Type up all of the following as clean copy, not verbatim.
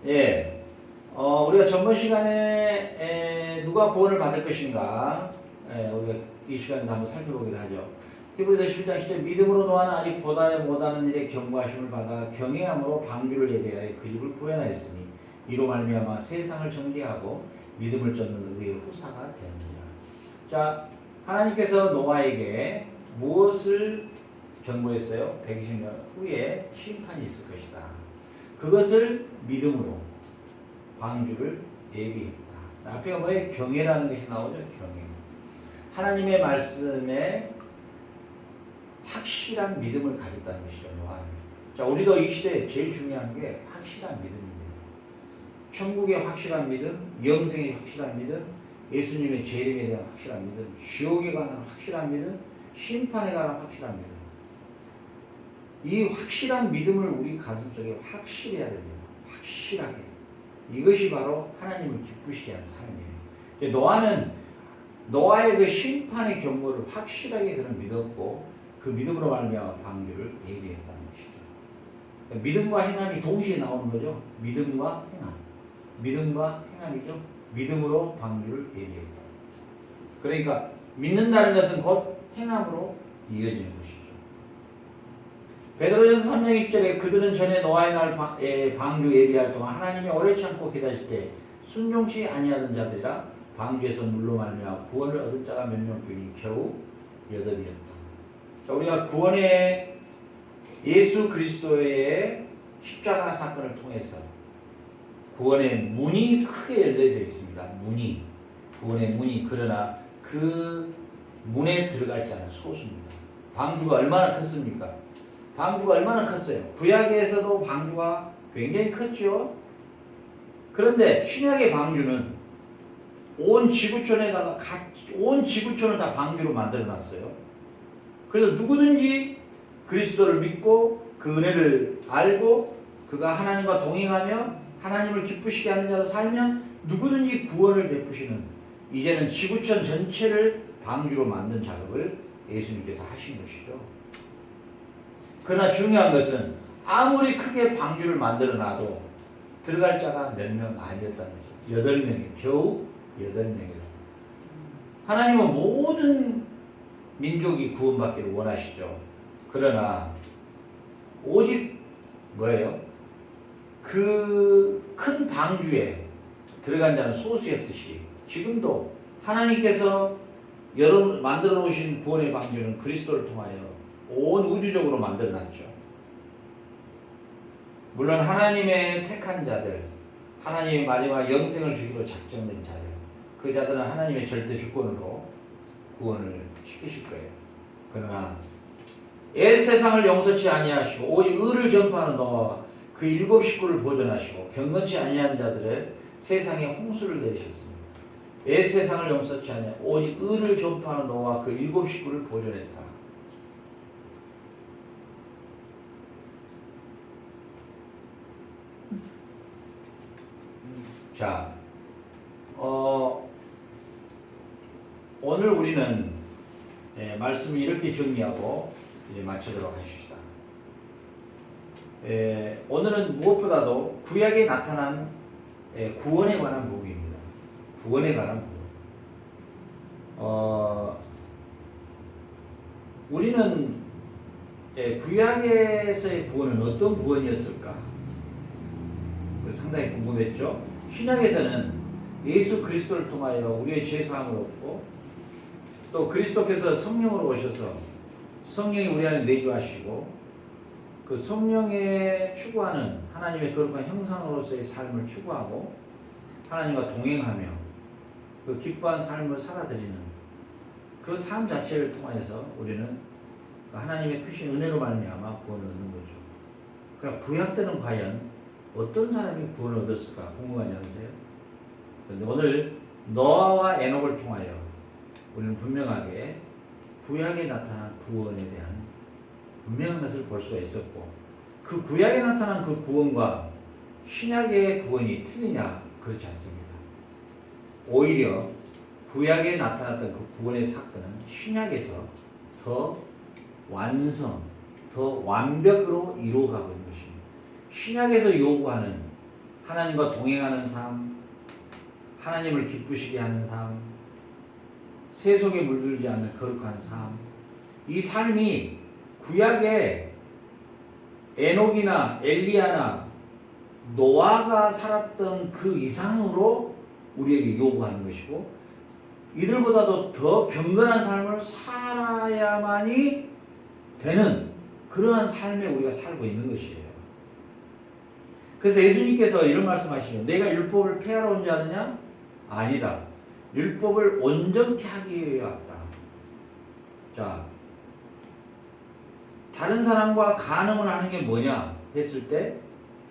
예, 우리가 전번 시간에 누가 구원을 받을 것인가, 우리가 이 시간에 한번 살펴보기로 하죠. 히브리서 11장 10절 믿음으로 노아는 아직 보다 못하는 일에 경고하심을 받아 경외함으로 방주를 예비하여 그 집을 구원하였으니 이로 말미암아 세상을 정죄하고 믿음을 쫓는 의의 후사가 되었느니라. 자, 하나님께서 노아에게 무엇을 경고했어요? 120년 후에 심판이 있을 것이다. 그것을 믿음으로 방주를 예비했다. 앞에 뭐에 경외라는 것이 나오죠. 경외. 하나님의 말씀에 확실한 믿음을 가졌다는 것이죠. 노아는. 자, 우리도 이 시대에 제일 중요한 게 확실한 믿음입니다. 천국의 확실한 믿음, 영생의 확실한 믿음, 예수님의 재림에 대한 확실한 믿음, 지옥에 관한 확실한 믿음, 심판에 관한 확실한 믿음. 이 확실한 믿음을 우리 가슴속에 확실해야 됩니다. 확실하게. 이것이 바로 하나님을 기쁘시게 하는 삶이에요. 노아는 노아의 그 심판의 경고를 확실하게 그는 믿었고 그 믿음으로 말미암아 방주를 예비했다는 것이죠. 그러니까 믿음과 행함이 동시에 나오는 거죠. 믿음과 행함. 믿음과 행함이죠. 믿음으로 방주를 예비했다. 그러니까 믿는다는 것은 곧 행함으로 이어지는 것이죠. 베드로전서 3장 20절에 그들은 전에 노아의 날 방주 예비할 동안 하나님이 오래 참고 기다리실 때 순종치 아니하던 자들이라 방주에서 물로 말미암아 구원을 얻은 자가 몇 명뿐이니 겨우 8이었다. 자, 우리가 구원의 예수 그리스도의 십자가 사건을 통해서 구원의 문이 크게 열려져 있습니다. 문이, 구원의 문이. 그러나 그 문에 들어갈 자는 소수입니다. 방주가 얼마나 컸습니까? 방주가 얼마나 컸어요? 구약에서도 방주가 굉장히 컸죠. 그런데 신약의 방주는 온 지구촌에다가 온 지구촌을 다 방주로 만들어놨어요. 그래서 누구든지 그리스도를 믿고 그 은혜를 알고 그가 하나님과 동행하며 하나님을 기쁘시게 하는 자로 살면 누구든지 구원을 베푸시는, 이제는 지구촌 전체를 방주로 만든 작업을 예수님께서 하신 것이죠. 그러나 중요한 것은 아무리 크게 방주를 만들어 놔도 들어갈 자가 몇 명 아니었다는 거죠. 8명이, 겨우 8명이다. 하나님은 모든 민족이 구원받기를 원하시죠. 그러나 오직 뭐예요? 그 큰 방주에 들어간 자는 소수였듯이 지금도 하나님께서 만들어 놓으신 구원의 방주는 그리스도를 통하여 온 우주적으로 만들어놨죠. 물론 하나님의 택한 자들, 하나님의 마지막 영생을 주기로 작정된 자들, 그 자들은 하나님의 절대 주권으로 구원을 시키실 거예요. 그러나 옛 세상을 용서치 아니하시고 오직 의를 전파하는 노아와 그 7 식구를 보존하시고 경건치 아니한 자들의 세상에 홍수를 내리셨습니다. 옛 세상을 용서치 아니하고 오직 의를 전파하는 노아와 그 7 식구를 보존했다. 자, 오늘 우리는 말씀을 이렇게 정리하고 이제 마치도록 하십시다. 오늘은 무엇보다도 구약에 나타난 구원에 관한 부분입니다. 구원에 관한 부분. 우리는 구약에서의 구원은 어떤 구원이었을까? 상당히 궁금했죠. 신약에서는 예수 그리스도를 통하여 우리의 죄 사함을 얻고 또 그리스도께서 성령으로 오셔서 성령이 우리 안에 내주하시고 그 성령에 추구하는 하나님의 거룩한 형상으로서의 삶을 추구하고 하나님과 동행하며 그 기뻐한 삶을 살아드리는 그 삶 자체를 통해서 우리는 하나님의 크신 은혜로 말미암아 구원을 얻는 거죠. 그럼 구약 때는 과연 어떤 사람이 구원을 얻었을까 궁금하지 않으세요? 그런데 오늘 노아와 에녹을 통하여 우리는 분명하게 구약에 나타난 구원에 대한 분명한 것을 볼 수가 있었고, 그 구약에 나타난 그 구원과 신약의 구원이 틀리냐? 그렇지 않습니다. 오히려 구약에 나타났던 그 구원의 사건은 신약에서 더 더 완벽으로 이루어가고 있는 것입니다. 신약에서 요구하는 하나님과 동행하는 삶, 하나님을 기쁘시게 하는 삶, 세속에 물들지 않는 거룩한 삶. 이 삶이 구약의 에녹이나 엘리야나 노아가 살았던 그 이상으로 우리에게 요구하는 것이고, 이들보다도 더 경건한 삶을 살아야만이 되는 그러한 삶에 우리가 살고 있는 것이에요. 그래서 예수님께서 이런 말씀하시죠. 내가 율법을 폐하러 온 자느냐? 아니다. 율법을 온전케 하기 위해 왔다. 자, 다른 사람과 간음을 하는 게 뭐냐 했을 때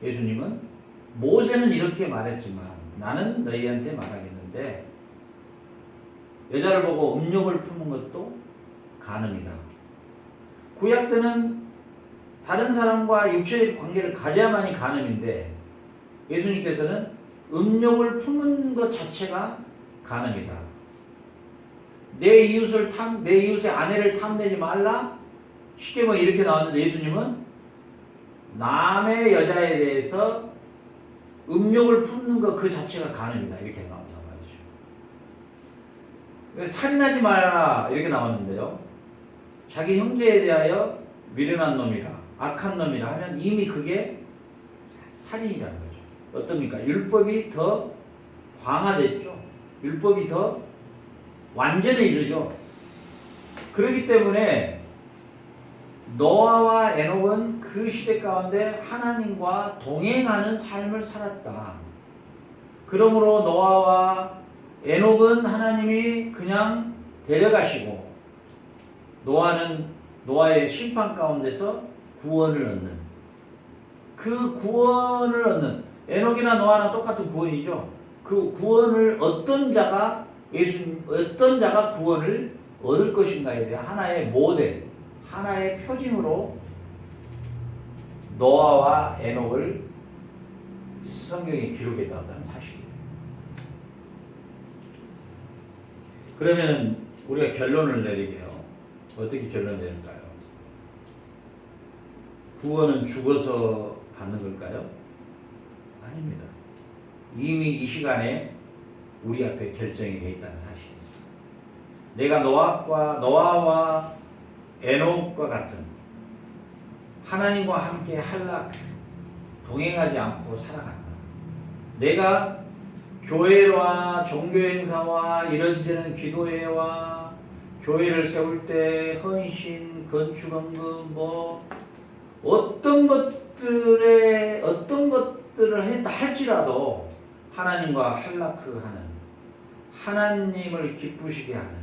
예수님은 모세는 이렇게 말했지만 나는 너희한테 말하겠는데, 여자를 보고 음욕을 품은 것도 간음이다. 구약 때는 다른 사람과 육체의 관계를 가져야만이 간음인데, 예수님께서는 음욕을 품은 것 자체가 간음이다. 내 이웃의 아내를 탐내지 말라. 쉽게 뭐 이렇게 나왔는데, 예수님은 남의 여자에 대해서 음욕을 품는 것 그 자체가 간음이다 이렇게 나온단 말이죠. 살인하지 말아라 이렇게 나왔는데요, 자기 형제에 대하여 미련한 놈이라 악한 놈이라 하면 이미 그게 살인이라는 거죠. 어떻습니까? 율법이 더 강화됐죠. 율법이 더 완전에 이르죠. 그렇기 때문에 노아와 에녹은 그 시대 가운데 하나님과 동행하는 삶을 살았다. 그러므로 노아와 에녹은 하나님이 그냥 데려가시고, 노아는 노아의 심판 가운데서 구원을 얻는, 그 구원을 얻는, 에녹이나 노아나 똑같은 구원이죠. 그 구원을 어떤 자가 구원을 얻을 것인가에 대한 하나의 모델, 하나의 표징으로 노아와 에녹을 성경에 기록했다는 사실이에요. 그러면 우리가 결론을 내리게요. 어떻게 결론 내릴까요? 구원은 죽어서 받는 걸까요? 아닙니다. 이미 이 시간에 우리 앞에 결정이 되어 있다는 사실이죠. 내가 노아와 에녹과 같은 하나님과 함께 동행하지 않고 살아간다. 내가 교회와 종교행사와 이런저런 기도회와 교회를 세울 때 헌신, 건축원금 어떤 것들을 했다 할지라도 하나님과 할라크하는, 하나님을 기쁘시게 하는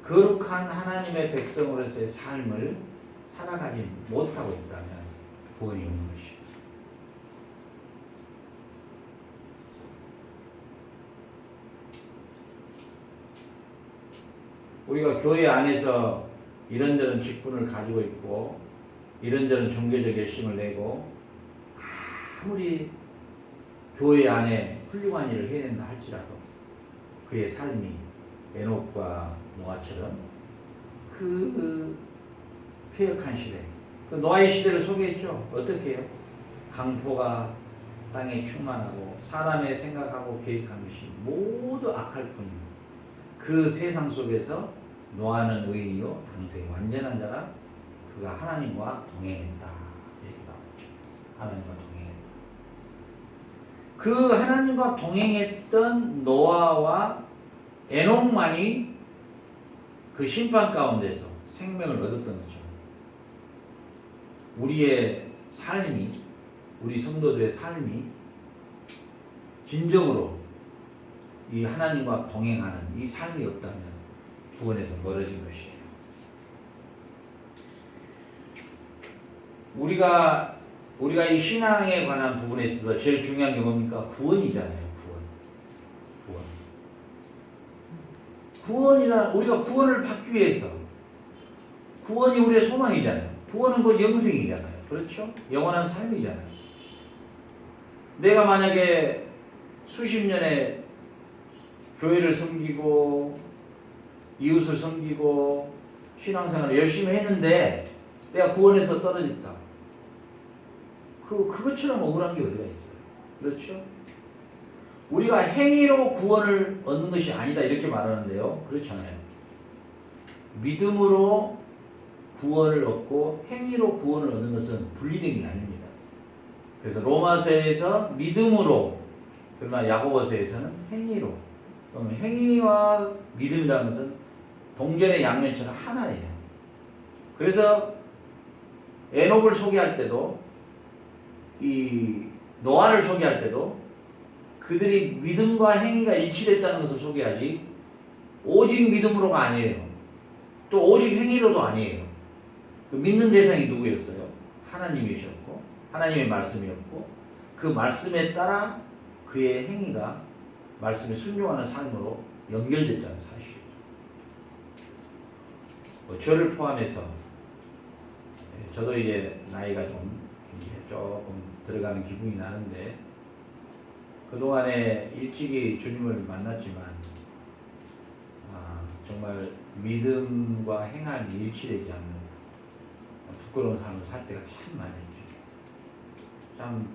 거룩한 하나님의 백성으로서의 삶을 살아가지 못하고 있다면 구원이 없는 것이죠. 우리가 교회 안에서 이런저런 직분을 가지고 있고 이런저런 종교적 열심을 내고 아무리 교회 안에 훌륭한 일을 해낸다 할지라도 그의 삶이 에녹과 노아처럼 그 폐역한 시대, 그 노아의 시대를 소개했죠. 어떻게 해요? 강포가 땅에 충만하고 사람의 생각하고 계획한 것이 모두 악할 뿐이고, 그 세상 속에서 노아는 의인이요 당생이 완전한 자라 그가 하나님과 동행했다. 이렇게 나오죠. 하나님과 동행했다. 그 하나님과 동행했던 노아와 에녹만이 그 심판 가운데서 생명을 얻었던 거죠. 우리의 삶이, 우리 성도들의 삶이 진정으로 이 하나님과 동행하는 이 삶이 없다면 구원에서 멀어진 것이에요. 우리가 이 신앙에 관한 부분에 있어서 제일 중요한 게 뭡니까? 구원이잖아요. 구원이잖아. 우리가 구원을 받기 위해서, 구원이 우리의 소망이잖아요. 구원은 곧 영생이잖아요. 그렇죠? 영원한 삶이잖아요. 내가 만약에 수십 년에 교회를 섬기고 이웃을 섬기고 신앙생활을 열심히 했는데 내가 구원에서 떨어졌다. 그것처럼 억울한 게 어디가 있어요? 그렇죠? 우리가 행위로 구원을 얻는 것이 아니다 이렇게 말하는데요. 그렇잖아요. 믿음으로 구원을 얻고 행위로 구원을 얻는 것은 분리된 게 아닙니다. 그래서 로마서에서 믿음으로, 그러나 야고보서에서는 행위로. 그러면 행위와 믿음이라는 것은 동전의 양면처럼 하나예요. 그래서 에녹을 소개할 때도, 이 노아를 소개할 때도 그들이 믿음과 행위가 일치됐다는 것을 소개하지 오직 믿음으로가 아니에요. 또 오직 행위로도 아니에요. 그 믿는 대상이 누구였어요? 하나님이셨고 하나님의 말씀이었고 그 말씀에 따라 그의 행위가 말씀에 순종하는 삶으로 연결됐다는 사실이죠. 저를 포함해서 저도 이제 나이가 좀 이제 조금 들어가는 기분이 나는데 그동안에 일찍이 주님을 만났지만 정말 믿음과 행함이 일치되지 않는 부끄러운 삶을 살 때가 참 많았죠. 참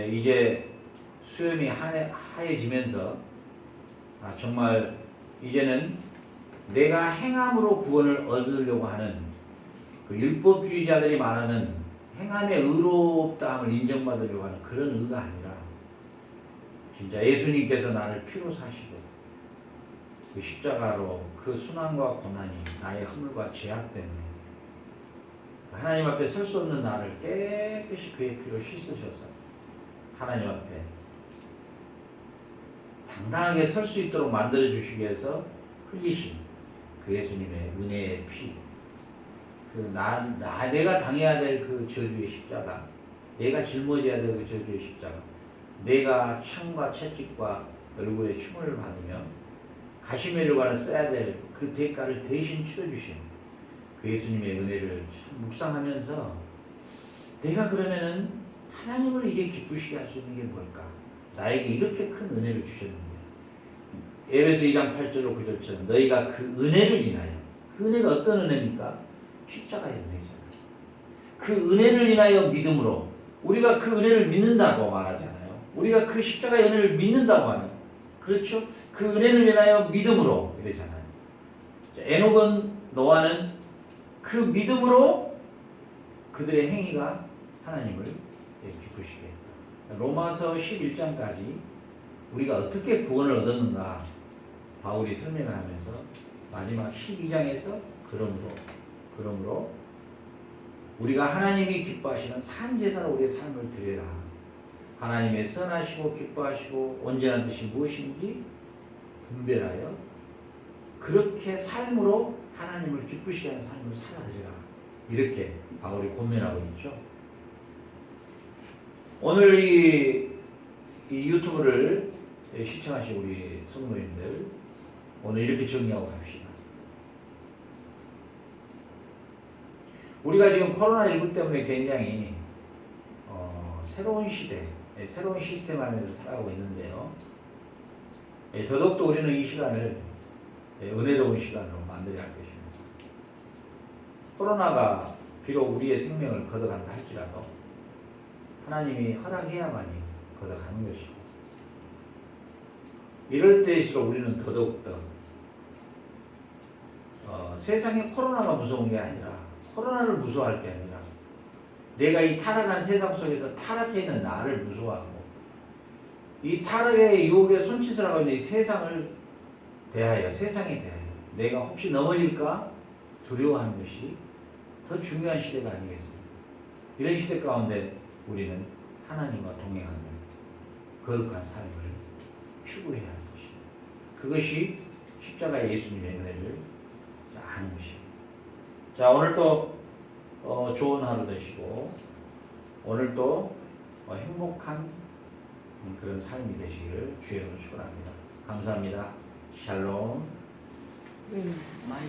이제 수염이 하얘지면서 정말 이제는 내가 행함으로 구원을 얻으려고 하는 그 율법주의자들이 말하는 행함의 의롭다함을 인정받으려고 하는 그런 의가 아니라 진짜 예수님께서 나를 피로 사시고 그 십자가로 그 순환과 고난이 나의 허물과 죄악 때문에 하나님 앞에 설 수 없는 나를 깨끗이 그의 피로 씻으셔서 하나님 앞에 당당하게 설 수 있도록 만들어 주시기 위해서 흘리신 그 예수님의 은혜의 피, 내가 당해야 될 그 저주의 십자가, 내가 짊어져야 될 그 저주의 십자가, 내가 창과 채찍과 얼굴에 충을 받으며 가시메르관을 써야 될 그 대가를 대신 치러주신 그 예수님의 은혜를 참 묵상하면서 내가 그러면은 하나님을 이제 기쁘시게 할 수 있는 게 뭘까? 나에게 이렇게 큰 은혜를 주셨는데 에베소 2장 8절로 9절처럼 너희가 그 은혜를 인하여, 그 은혜가 어떤 은혜입니까? 십자가의 은혜잖아요. 그 은혜를 인하여 믿음으로, 우리가 그 은혜를 믿는다고 말하잖아요. 우리가 그 십자가의 은혜를 믿는다고 하는, 그렇죠? 그 은혜를 인하여 믿음으로 이러잖아요. 에녹은, 노아는 그 믿음으로 그들의 행위가 하나님을 기쁘시게 했다. 로마서 11장까지 우리가 어떻게 구원을 얻었는가 바울이 설명을 하면서 마지막 12장에서 그러므로 우리가 하나님이 기뻐하시는 산제사로 우리의 삶을 드려라. 하나님의 선하시고 기뻐하시고 온전한 뜻이 무엇인지 분별하여 그렇게 삶으로 하나님을 기쁘시게 하는 삶을 살아드리라. 이렇게 바울이 권면하고 있죠. 오늘 이 유튜브를 시청하신 우리 성도님들, 오늘 이렇게 정리하고 갑시다. 우리가 지금 코로나19 때문에 굉장히 새로운 시대, 새로운 시스템 안에서 살아가고 있는데요. 더더욱더 우리는 이 시간을 은혜로운 시간으로 만들어야 할 것입니다. 코로나가 비록 우리의 생명을 걷어간다 할지라도 하나님이 허락해야만이 걷어가는 것이고, 이럴 때일수록 우리는 더더욱더 세상에 코로나가 무서운 게 아니라, 코로나를 무서워할 게 아니라 내가 이 타락한 세상 속에서 타락해 있는 나를 무서워하고 이 타락의 유혹에 손짓을 하고 있는 이 세상을 대하여, 세상에 대하여 내가 혹시 넘어질까 두려워하는 것이 더 중요한 시대가 아니겠습니까? 이런 시대 가운데 우리는 하나님과 동행하는 거룩한 삶을 추구해야 하는 것입니다. 그것이 십자가의 예수님의 은혜를 아는 것입니다. 자, 오늘도 좋은 하루 되시고 오늘도 행복한 그런 삶이 되시기를 주의 이름으로 축원합니다. 감사합니다. 샬롬. 많이